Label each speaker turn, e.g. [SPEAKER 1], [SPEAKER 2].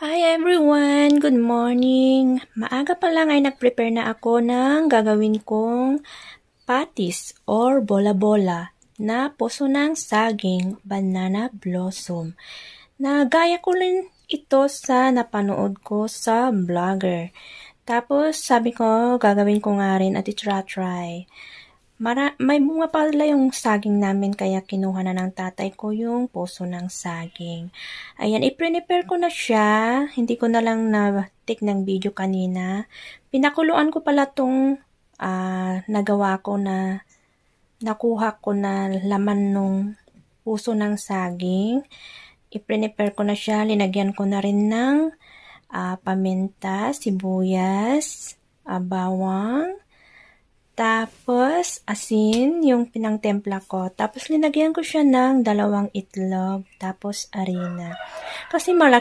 [SPEAKER 1] Hi everyone! Good morning! Maaga pa lang ay nag-prepare na ako ng gagawin kong patis or bola-bola na puso ng saging banana blossom. Nagaya ko rin ito sa napanood ko sa vlogger. Tapos sabi ko gagawin ko nga rin at i-try. May bunga pala yung saging namin kaya kinuha na ng tatay ko yung puso ng saging. Ayan, i-prepare ko na siya. Hindi ko na lang na-take ng video kanina. Pinakuluan ko pala tong nagawa ko na nakuha ko na laman nung puso ng saging. I-prepare ko na siya. Linagyan ko na rin ng paminta, sibuyas, bawang, tapos, asin, yung pinangtempla ko. Tapos, linagyan ko siya ng 2 itlog. Tapos, harina. Kasi malaki